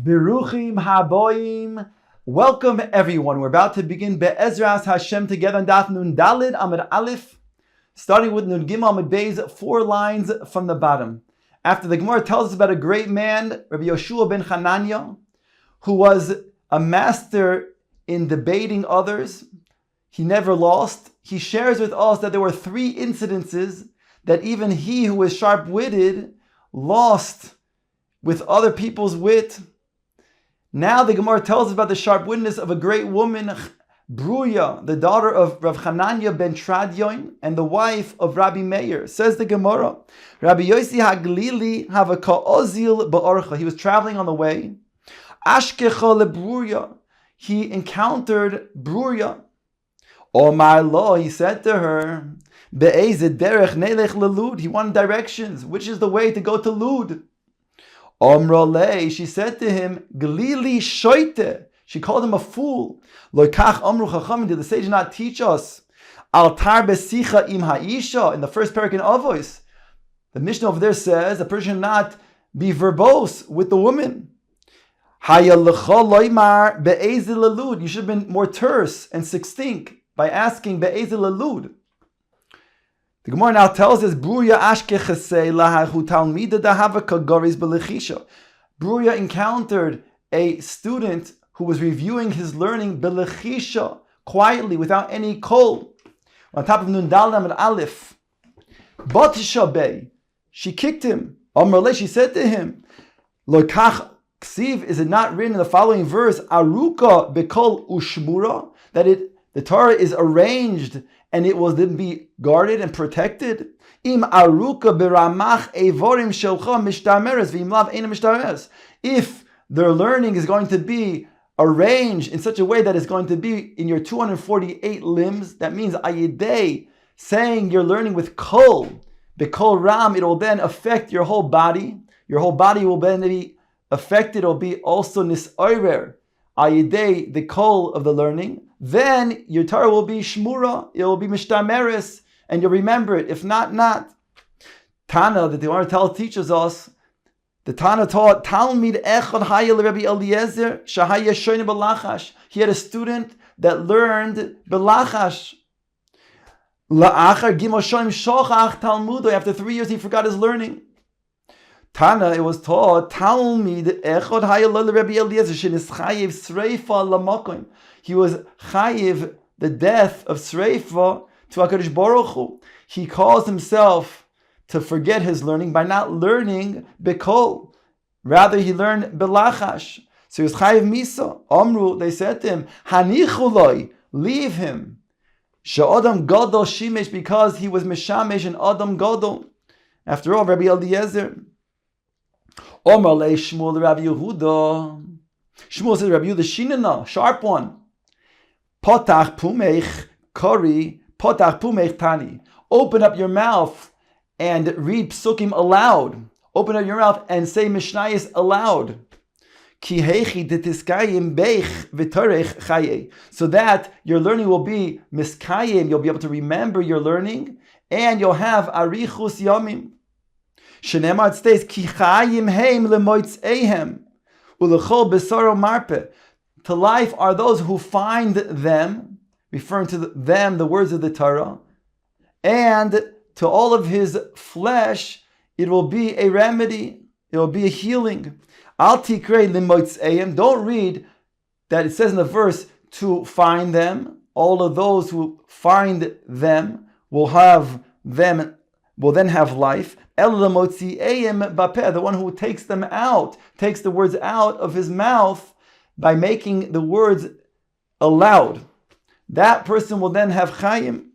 Biruchim haboim. Welcome everyone. We're about to begin Be'ezras Hashem together on Daf Nun Dalid Amud Aleph, starting with Nun Gimel Amud Beis, 4 lines from the bottom. After the Gemara tells us about a great man, Rabbi Yoshua ben Hanania, who was a master in debating others. He never lost. He shares with us that there were 3 incidences that even he who was sharp-witted lost with other people's wit. Now the Gemara tells us about the sharp-wittedness of a great woman, Bruya, the daughter of Rav Hanania ben Tradion and the wife of Rabbi Meir. Says the Gemara, Rabbi Yossi Haglili have a ka'ozil ba'orcha. He was traveling on the way. Ashkecha lebruya. He encountered Bruya. Omar lo, he said to her, Be'ezed derech nelech lelud. He wanted directions. Which is the way to go to Lud? Omrole, she said to him, Glili shoite. She called him a fool. Loikach amru chachamim. Did the sage not teach us? Altar besicha im ha'isha. In the first parak in Avos, the Mishnah over there says a person should not be verbose with the woman. Haya lecha loimar be'ezil lelud. You should have been more terse and succinct by asking be'ezil lelud. The Gemara now tells us, Bruya ashkechesei lahachu talmida dahava kagoris belechisha. Bruya encountered a student who was reviewing his learning belechisha, quietly, without any kol. On top of Nun Dal Amud Aleph. Batishabei. She kicked him. Amrle, she said to him, Lokach ksiv, is it not written in the following verse, Aruka bekol ushmura, that the Torah is arranged and it will then be guarded and protected? Im aruka beramach evorim shelcha mishtameres v'imlav eina mishtameres. If their learning is going to be arranged in such a way that it's going to be in your 248 limbs, that means ayidei, saying you're learning with kol, bekol ram, it will then affect your whole body. Your whole body will then be affected. It will be also nisoirer, ayidei, the kol of the learning. Then your Torah will be shmura, it will be mishtameres, and you'll remember it. If not, not. Tana, that the Gemara teaches us, the Tana taught, Talmid echad hayel Rabbi Eliezer shahaya shoyne belachash. He had a student that learned belachash. La'achar gimel shoyim shochach talmudo. After 3 years, he forgot his learning. Tana, it was taught, Talmid echad hayel Rabbi Eliezer shenischayev sreifa lamakoim. He was chayiv, the death of Sreifa, to HaKadosh Baruch Hu. He caused himself to forget his learning by not learning bekol. Rather, he learned belachash. So he was chayiv misa. Amru, they said to him, Hanichuloi, leave him. She'adam gadol shimesh, because he was mishamesh and adam gadol. After all, Rabbi Eliezer. Omar le Shmuel Rabbi Yehuda. Shmuel said, Rabbi Yehuda, shinana, sharp one. Potach pumech kori, potach pumech tani. Open up your mouth and read psukim aloud. Open up your mouth and say mishnayos aloud. Ki hechi detiskayim beich v'torech chaye. So that your learning will be miskayim, you'll be able to remember your learning, and you'll have arichus yamim. Shenemar, it states, ki chayim heim lemoitz ehem, ulechol besaro marpe. To life are those who find them, referring to them, the words of the Torah, and to all of his flesh, it will be a remedy, it will be a healing. Al tikrei limotzeiim. Don't read that it says in the verse to find them. All of those who find them will then have life. El limotzeim bapeh, the one who takes them out, takes the words out of his mouth, by making the words aloud. That person will then have chayim.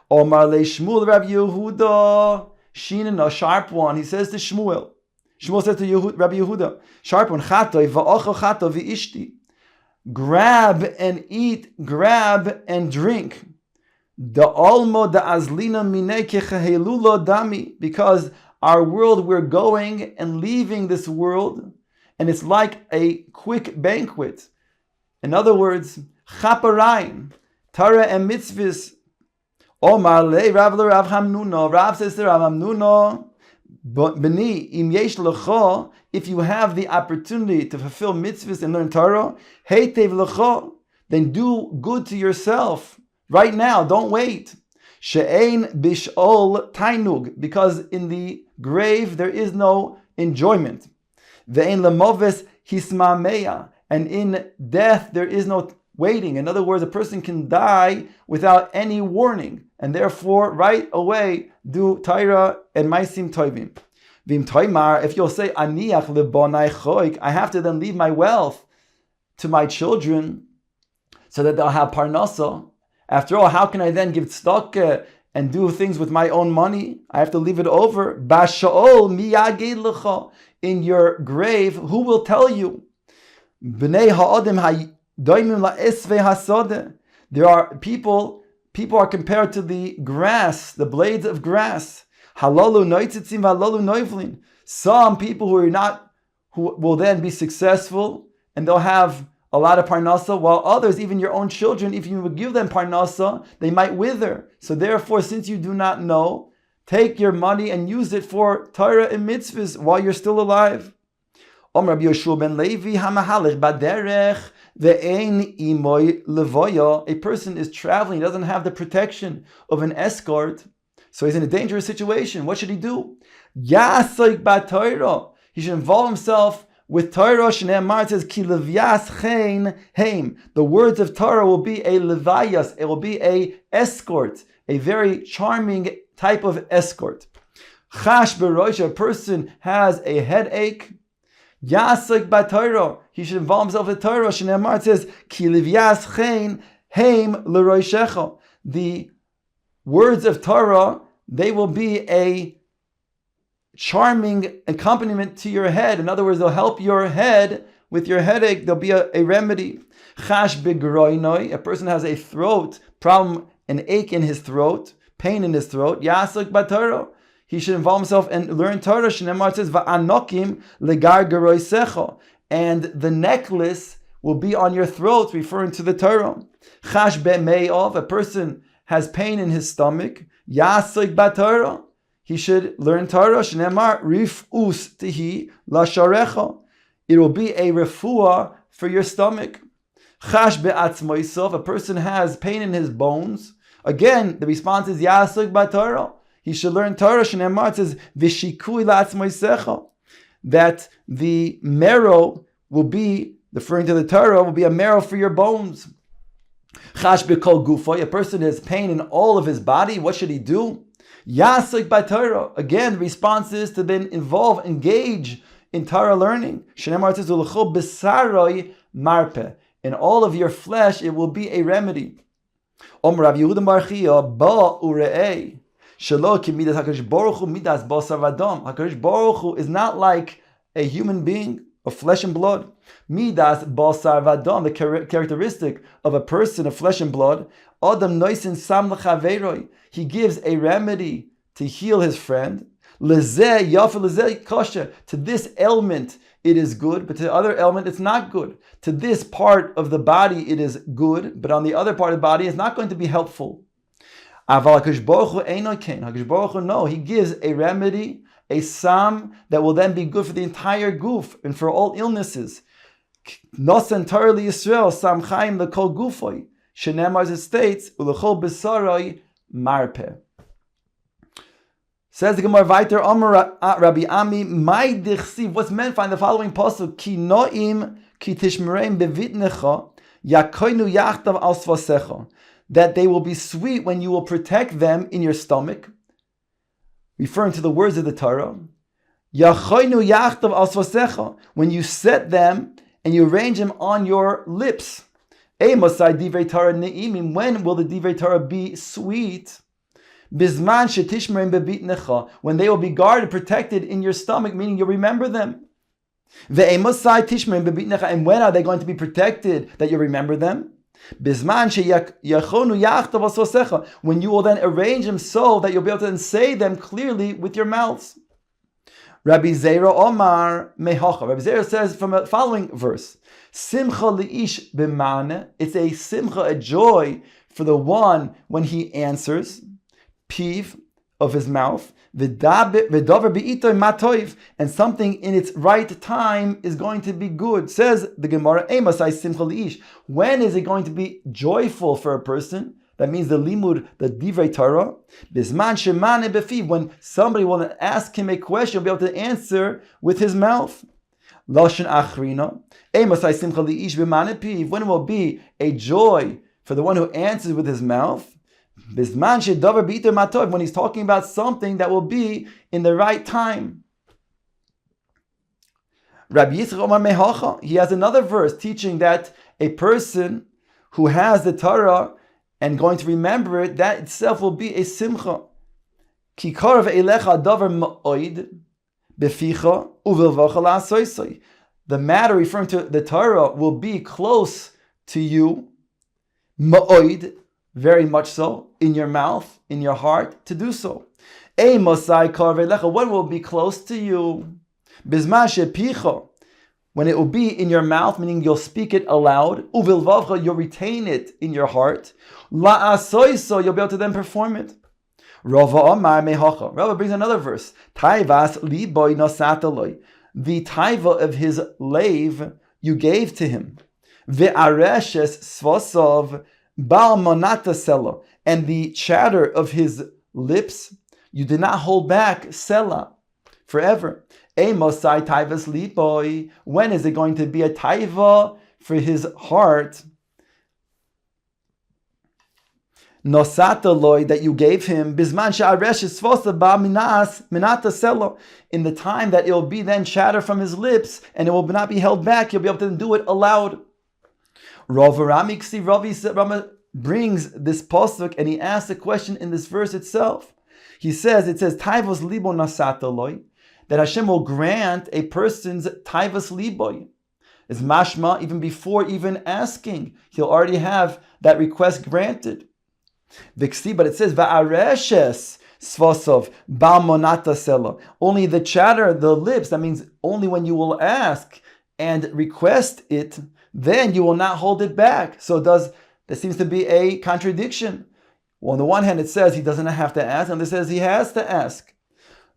Omar le Shmuel Rabbi Yehuda, Shinan, a sharp one. He says to Shmuel. Shmuel says to Rabbi Yehuda, sharp one, chatoi va'ochel chatoi v'ishti. Grab and eat, grab and drink. Da almo da azlina minei kechahelulo dami. Because our world, we're going and leaving this world, and it's like a quick banquet. In other words, chaparayim, Torah and mitzvahs. Omar le Rav Hamnuna. Rav says to Rav Hamnuna, B'ni, im yesh lecha, if you have the opportunity to fulfill mitzvahs and learn Torah, heitev lecha, then do good to yourself right now. Don't wait. She'ein bish'ol tainug, because in the grave there is no enjoyment. Ve'ein lemoves hismameya, and in death there is no waiting. In other words, a person can die without any warning, and therefore right away do Torah and Maisim Tovim. Vim Toimar, if you'll say Aniach lebonai choik, I have to then leave my wealth to my children so that they'll have parnasa. After all, how can I then give tzedakah and do things with my own money? I have to leave it over. Basha'ol miyagid lecha, in your grave, who will tell you? Bnei ha'adim ha'doimim la'esvei hasodeh. There are people are compared to the grass, the blades of grass. Halalu noitzitzim halalu noivlin. Some people who will then be successful and they'll have a lot of parnasa, while others, even your own children, if you would give them parnasa, they might wither. So therefore, since you do not know, take your money and use it for Torah and mitzvahs while you're still alive. Rabbi Yoshua ben Levi hamahalech baderech ve'ein imoy levoya. A person is traveling, he doesn't have the protection of an escort, so he's in a dangerous situation. What should he do? Yasoik b'Torah. He should involve himself with Torah. Shneimar says ki levyas chen heim. The words of Torah will be a levayas. It will be a escort, a very charming type of escort. Chash berosh. A person has a headache. Yasoik b'Torah. He should involve himself with Torah. Shneimar says ki levyas chen heim leroishecha. The words of Torah, they will be a charming accompaniment to your head. In other words, they'll help your head with your headache. There'll be a remedy. Chash begroinoi, a person has a throat problem, an ache in his throat, pain in his throat. Yasuk b'Torah. He should involve himself and learn Torah. Shneimar says va'anokim legar geroisecha, and the necklace will be on your throat, referring to the Torah. Chash be'me'ov, a person has pain in his stomach. Yasuk b'Torah. He should learn Torah. Shneimar rifus tihi lasharecha. It will be a refuah for your stomach. Chash be'atzmoisav, a person has pain in his bones. Again, the response is Yasuk b'Torah. He should learn Torah. Shneimar, it says v'shikui la'atzmoisecha, that the marrow will be, referring to the Torah, will be a marrow for your bones. Chash be'kol gufoy, a person has pain in all of his body. What should he do? Yasik by Torah. Again, the response is to then engage in Torah learning. Shneimar says ulechol b'saroi marpe. In all of your flesh, it will be a remedy. Rav Yehuda bar Chia ba ure'ei shelo ki midas HaKadosh Baruch Hu midas basar v'adam. HaKadosh Baruch Hu is not like a human being of flesh and blood. Midas basar v'adam, the characteristic of a person of flesh and blood. Adam noisin sam l'chaveroi. He gives a remedy to heal his friend. Lezeh yafa lezeh kosher. To this ailment it is good, but to the other ailment it's not good. To this part of the body it is good, but on the other part of the body it's not going to be helpful. Aval HaKadosh Baruch Hu eino ken. HaKadosh Baruch Hu, no, he gives a remedy, a sam that will then be good for the entire goof and for all illnesses. Nosen Torah li Yisrael sam chaim lekol gufoi. Shneimar, as it states, ulechol b'saroi marpe. Says the Gemara weiter, Amar Rabbi Ami, my dichsiv, what's meant by the following pasuk? Ki noim ki tishmereim bevitnecha yakoinu yachtav al svasecha, that they will be sweet when you will protect them in your stomach, referring to the words of the Torah. Yakoinu yachtav al svasecha, when you set them and you arrange them on your lips. When will the divrei Torah be sweet? When they will be guarded, protected in your stomach, meaning you'll remember them. And when are they going to be protected that you remember them? When you will then arrange them so that you'll be able to then say them clearly with your mouths. Rabbi Zera Omar Mehacha. Rabbi Zera says from the following verse, Simcha li'ish b'mane. It's a simcha, a joy for the one when he answers. Piv of his mouth, and something in its right time is going to be good. Says the Gemara, when is it going to be joyful for a person? That means the limud, the divrei Torah. When somebody will ask him a question, he'll be able to answer with his mouth. Lashon achrina. When it will be a joy for the one who answers with his mouth. When he's talking about something that will be in the right time. Rabbi Yitzchak Omar Mehacha, he has another verse teaching that a person who has the Torah and going to remember it, that itself will be a simcha. Ki karav elecha davar ma'oid beficha uvilvacha la'asoisoi. The matter referring to the Torah will be close to you, ma'oid, very much so, in your mouth, in your heart, to do so. Ei mosai karav elecha, when will be close to you? Bizman shepicha, when it will be in your mouth, meaning you'll speak it aloud. Uvilvavcha, you'll retain it in your heart. La'asoiso, you'll be able to then perform it. Rava Amar Mehacha. Rava brings another verse. Taivas liboy nosataloi. The taiva of his lave you gave to him. Ve'areshes svosov bal monata selo. And the chatter of his lips you did not hold back, sela, forever. Emosai taivas liboy. When is it going to be a taiva for his heart? Nosata loy, that you gave him, bisman sha'aresh svosa ba minas minata selo, in the time that it will be then chatter from his lips and it will not be held back. You'll be able to do it aloud. Rav Rama brings this pasuk and he asks a question in this verse itself. It says taivos libo nosata loy, that Hashem will grant a person's taivas liboy. It's mashma, even before even asking, he'll already have that request granted. But it says va'areshes svosov bal monata selo. Only the chatter, the lips. That means only when you will ask and request it, then you will not hold it back. So there seems to be a contradiction. Well, on the one hand, it says he doesn't have to ask, and it says he has to ask.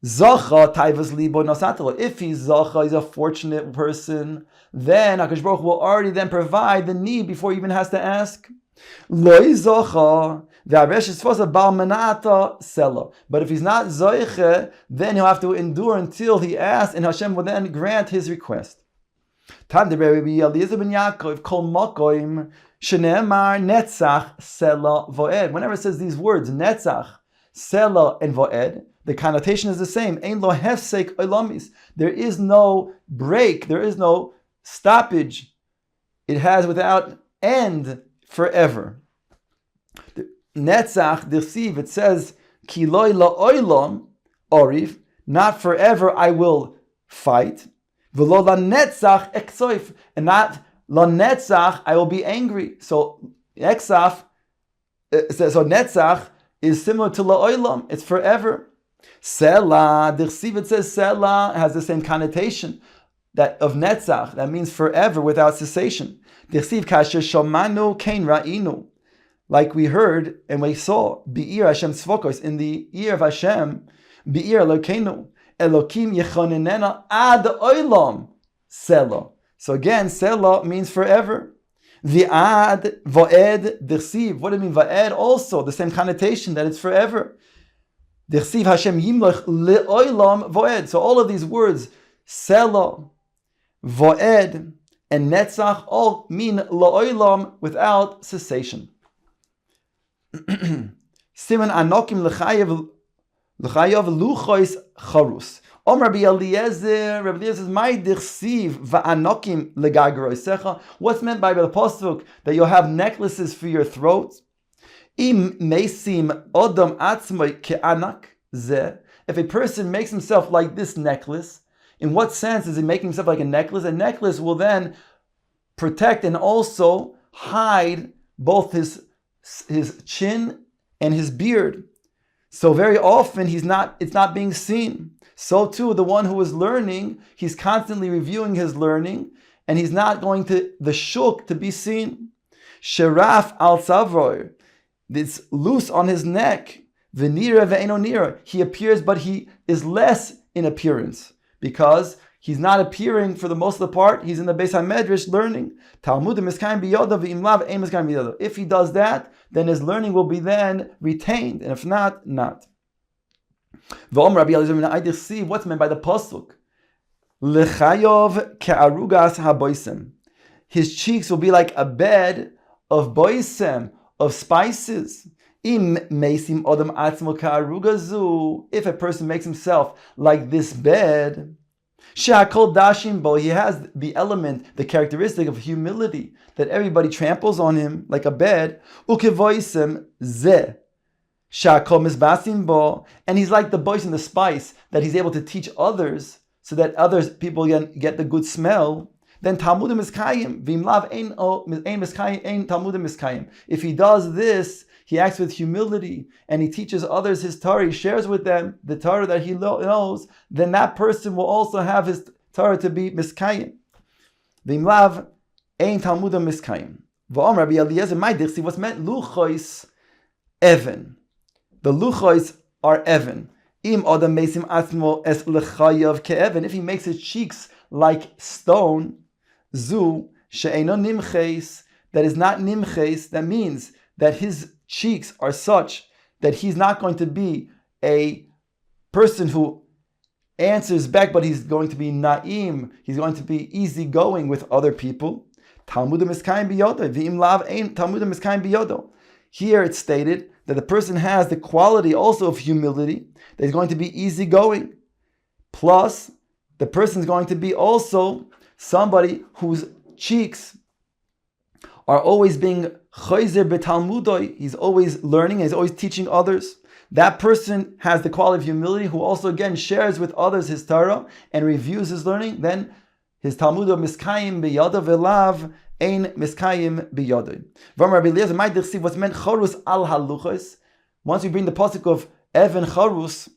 Zacha taivas libo nosatelo. If he's zacha, he's a fortunate person, then HaKadosh Baruch Hu will already then provide the need before he even has to ask. Loi zacha. But if he's not zoiche, then he'll have to endure until he asks, and Hashem will then grant his request. Whenever it says these words, netzach, sela, and voed, the connotation is the same. There is no break, there is no stoppage. It has without end forever. Netzach dirsiv, it says ki loy la'olam orif, not forever I will fight. V'lo lanetzach eksoif, and not lanetzach I will be angry. So netzach is similar to la'olam, it's forever. Sela dirsiv, it says sela has the same connotation that of netzach, that means forever without cessation. Dirsiv kasher shomanu kein ra'inu. Like we heard and we saw, Be'ir Hashem Tzvokos, in the ear of Hashem, Be'ir Elokeinu, Elokim Yechonenena Ad Olam Sela. So again, Sela means forever. V'ad Vo'ed Dirsiv. What do you mean Vo'ed? Also, the same connotation that it's forever. Dirsiv Hashem Yimloch Le'olam Vo'ed. So all of these words, Sela, Vo'ed, and Netzach, all mean Le'olam, without cessation. Siman anokim l'chayav luchois charus. Rabbi Eliezer says, "My dirsiv va'anokim legagroisecha." What's meant by the pasuk that you'll have necklaces for your throat? Im mesim odam atzmai ke'anak zeh. If a person makes himself like this necklace, in what sense is he making himself like a necklace? A necklace will then protect and also hide both his chin and his beard. So very often it's not being seen. So too, the one who is learning, he's constantly reviewing his learning, and he's not going to the shuk to be seen. Sheraf al savroy, it's loose on his neck. V'nira ve'eno nira. He appears, but he is less in appearance because he's not appearing for the most of the part. He's in the Beis HaMedrash learning. Talmud miskayim biyoda v'im lav ein miskayim biyoda. If he does that, then his learning will be then retained, and if not, not. V'om Rabbi Eliezer, I see what's meant by the pasuk. L'chayov ke'arugas haboisem. His cheeks will be like a bed of boisem, of spices. Im meisim odam atzmo ka'arugazu. If a person makes himself like this bed, she'akol dashim bo, he has the element, the characteristic of humility, that everybody tramples on him like a bed. Ukevoisem zeh. She'akol misbasim bo, and he's like the boisem, the spice, that he's able to teach others, so that others people get the good smell. Then Talmudim Miskayim, Vimlav ein Miskayim, ein Talmudim Miskayim. If he does this, he acts with humility and he teaches others his Torah, he shares with them the Torah that he knows, then that person will also have his Torah to be Miskayim. Vimlav ein Talmudim Miskayim. V'om Rabbi Eliezer, my dixi, what's meant luchois even. The luchois are even. Im odam mesim atzmo es lechayav ke'even. If he makes his cheeks like stone, zu she'eno nimches, that is not nimches, that means that his cheeks are such that he's not going to be a person who answers back, but he's going to be na'im, he's going to be easygoing with other people. Talmudim miskayim biyodo, v'im lav ein talmudim miskayim biyodo. Here it's stated that the person has the quality also of humility, that he's going to be easygoing. Plus, the person is going to be also somebody whose cheeks are always being chayzer betalmudoi. He's always learning, he's always teaching others. That person has the quality of humility, who also again shares with others his Torah and reviews his learning. Then his Talmud of miskayim biyada velav ein miskayim biyada. From Rabbi Eliezer, my dirsi, what's meant charus al haluchos. Once we bring the pasuk of even charus,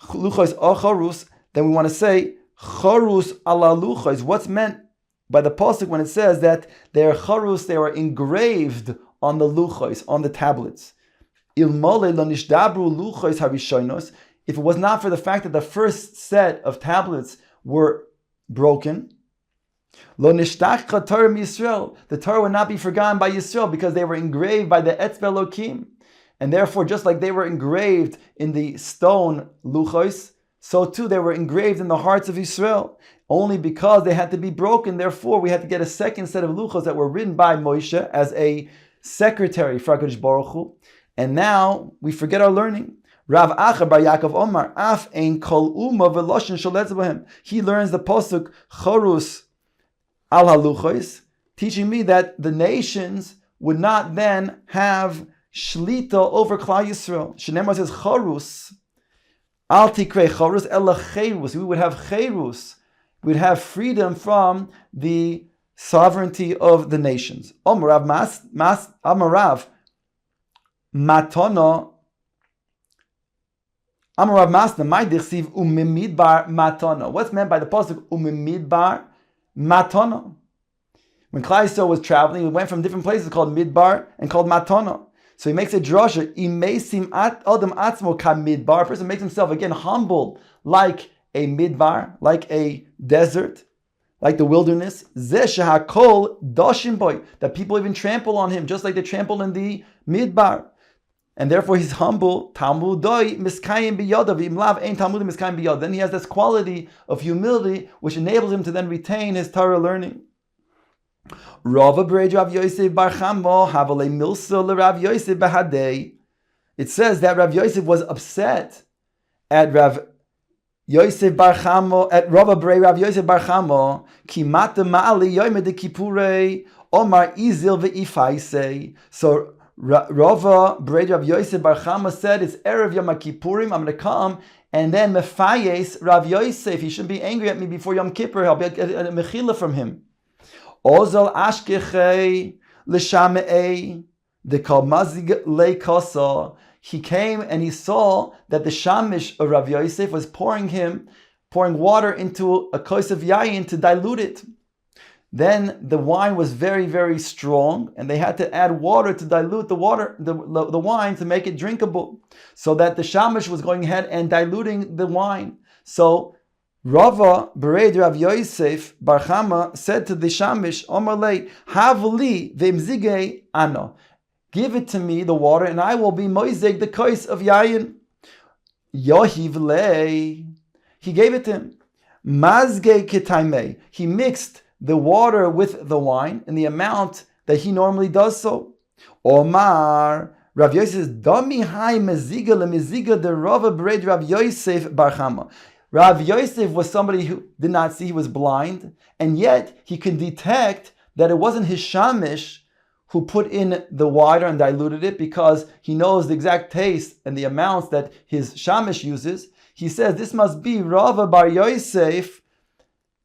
luchos or charus, then we want to say charus al haluchos. What's meant by the pasuk when it says that they are charus, they are engraved on the luchos, on the tablets. Ilmole lo nishdabru luchos harishonos. If it was not for the fact that the first set of tablets were broken, lo nishtachcha Torah Yisrael, the Torah would not be forgotten by Yisrael because they were engraved by the Etzbe Elokim, and therefore, just like they were engraved in the stone luchos, so too they were engraved in the hearts of Yisrael. Only because they had to be broken, therefore we had to get a second set of luchos that were written by Moshe as a secretary for HaKadosh Baruch Hu, and now we forget our learning. Rav Acha bar Yaakov Omar, Af ein kol uma veloshin sholetz b'hem. He learns the pasuk Chorus al haluchos, teaching me that the nations would not then have shlita over Klal Yisrael. Shneimar says Chorus al tikrei Chorus ela cherus. We would have cherus. We would have freedom from the sovereignty of the nations. Omar Rav Matana. Amarav Masna, my dirsiv umimidbar matana. What's meant by the pasuk umimidbar matana? When Klal Yisrael was traveling, he went from different places called midbar and called matana. So he makes a drasha. Imesim adam atzmo ka midbar. A person makes himself again humble like a midbar, like a desert, like the wilderness. Zeh shehakol dashim boy. That people even trample on him, just like they trample in the midbar. And therefore he's humble. Talmudoi miskayim biyada v'imlav ein talmudim miskayim biyada. Then he has this quality of humility which enables him to then retain his Torah learning. Rava b'reid Rav Yosef bar Chamo havalei milsa l'Rav Yosef b'hadei. It says that Rav Yosef was upset at Rav Yosef bar Chamo, at Rava b'reid Rav Yosef bar Chamo ki mata ma'ali yoyme de kipurei omar izil ve'ifaisei. So Rava B'reid Rav Yosef bar Chama said, it's Erev Yom Kippurim, I'm going to come and then Mefayes Rav Yosef, he shouldn't be angry at me before Yom Kippur, I'll get a mechila from him. Ozal Ashkechei L'Shamei Dekal Mazig Leikasa. He came and he saw that the Shamish of Rav Yosef was pouring water into a kos of yayin to dilute it. then the wine was very, very strong, and they had to add water to dilute the wine to make it drinkable, so that the shamash was going ahead and diluting the wine. So Rava Bered Rav Yosef Bar Chama said to the shamish, Omar lei, Havli v'imzigei ana. Give it to me, the water, and I will be moizeg the kais of yayin. Yohiv lei. He gave it to him. Mazge kitaimei. He mixed the water with the wine in the amount that he normally does so. Omar, Rav Yosef says, Dami hai meziga lemeziga de Rava Bered Rav Yosef Bar Chama. Rav Yosef was somebody who did not see, he was blind, and yet he could detect that it wasn't his shamish who put in the water and diluted it, because he knows the exact taste and the amounts that his shamish uses. He says this must be Rava Bar Yosef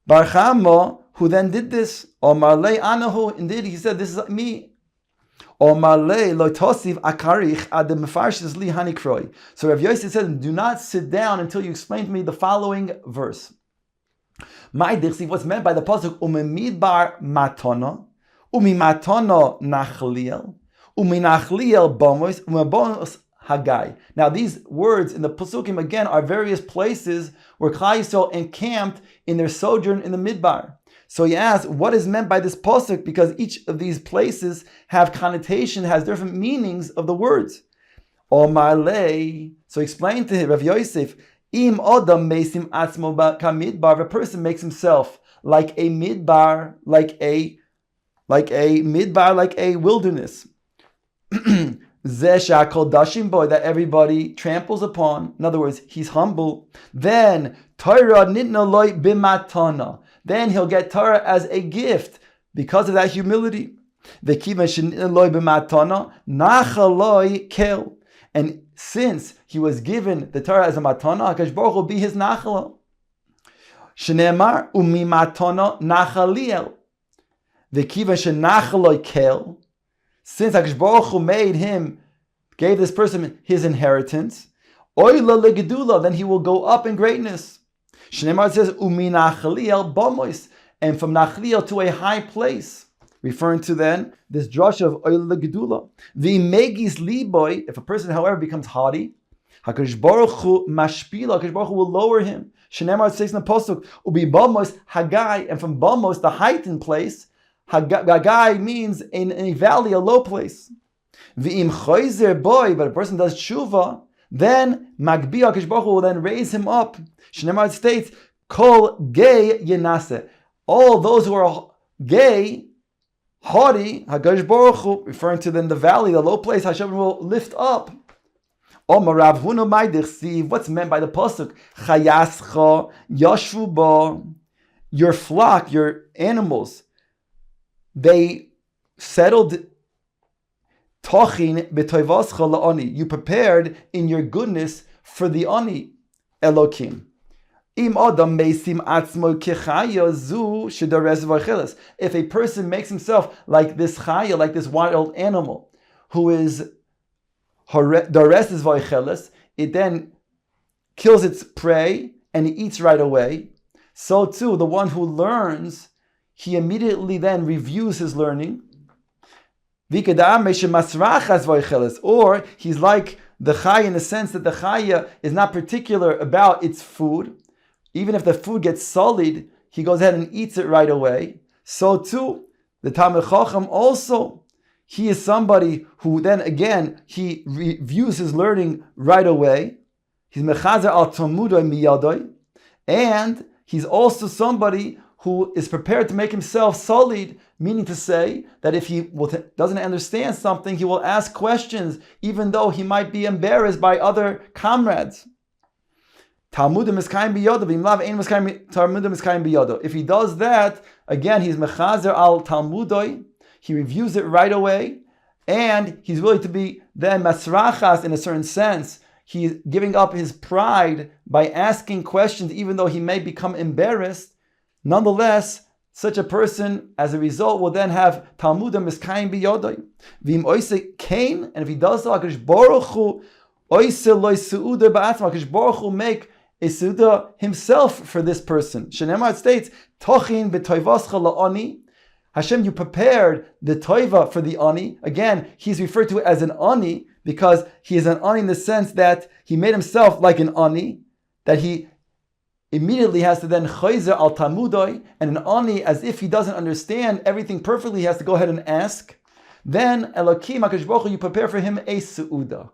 Bar Chama, who then did this. Omar lei anahu, indeed he said, this is me. Omar lei lo tosiv akarich ad mefarshes li hanikroi. So Rav Yosef said, do not sit down until you explain to me the following verse. My dirsi, what's meant by the pasuk umemidbar matana, umimatana nachliel, uminachliel bomos, umabomos hagai. Now these words in the pasukim again are various places where Klal Yisrael encamped in their sojourn in the midbar. So he asks, what is meant by this pasuk? Because each of these places have connotation, has different meanings of the words. Omar lei. So explain to him, Rav Yosef, im odam mesim atzmo kamidbar. If a person makes himself like a midbar, like a wilderness. Zesha kol dashim boy, that everybody tramples upon. In other words, he's humble. Then Torah nitna loy bimatana. Then he'll get Torah as a gift because of that humility. And since he was given the Torah as a matana, HaKadosh Baruch Hu will be his nachal. Shneemar umi matana nachaliel. Since HaKadosh Baruch Hu made him, gave this person his inheritance, oila legedula, then he will go up in greatness. Shneimar says, Umi nachliel bomois, and from nachliel to a high place, referring to then this drush of oil gedula. V'imegis liboy, if a person, however, becomes haughty, HaKadosh Baruch Hu mashpila, HaKadosh Baruch Hu will lower him. Shneimar says in the pasuk, Ubi bomois hagai, and from bomos, the heightened place, hagai means in a valley, a low place. V'im choizer boy, but a person does tshuva, then Magbi HaKadosh Baruch Hu will then raise him up. Shneimar states, Kol gay yenase. All those who are gay, haughty, HaKadosh Baruch Hu, referring to then the valley, the low place, Hashem will lift up. Omar Rav Huna Maidirsi, what's meant by the pasuk? Chayascha yashvu ba. Your flock, your animals, they settled. Tochin b'toivascha la'ani. You prepared in your goodness for the ani, Elokim. Im adam meisim atzmo kechaya zu shedares v'cheles. If a person makes himself like this chaya, like this wild animal, who is dares v'cheles, it then kills its prey and it eats right away. So too, the one who learns, he immediately then reviews his learning. Or he's like the chaya in the sense that the chaya is not particular about its food. Even if the food gets sullied, he goes ahead and eats it right away. So too, the Talmid Chacham also, he is somebody who then again, he reviews his learning right away. He's mechazer al talmudoi miyadoi. And he's also somebody who is prepared to make himself sullied, meaning to say that if he doesn't understand something, he will ask questions, even though he might be embarrassed by other comrades. If he does that, again, he's mechazer al talmudoi, he reviews it right away, and he's willing to be then masrachas in a certain sense. He's giving up his pride by asking questions, even though he may become embarrassed. Nonetheless, such a person, as a result, will then have Talmudim miskayim biyodoi. V'im oise kain, and if he does so, HaKadosh Baruch Hu oise loy seuda ba'atzma. HaKadosh Baruch Hu make a seuda himself for this person. Shneimar states, Tochin b'toivascha la'ani. Hashem, you prepared the toiva for the ani. Again, he's referred to as an ani because he is an ani in the sense that he made himself like an ani, that he immediately has to then chayzer al tamudoi, and an ani, as if he doesn't understand everything perfectly, he has to go ahead and ask. Then Elokim HaKadosh Baruch Hu, you prepare for him a su'uda.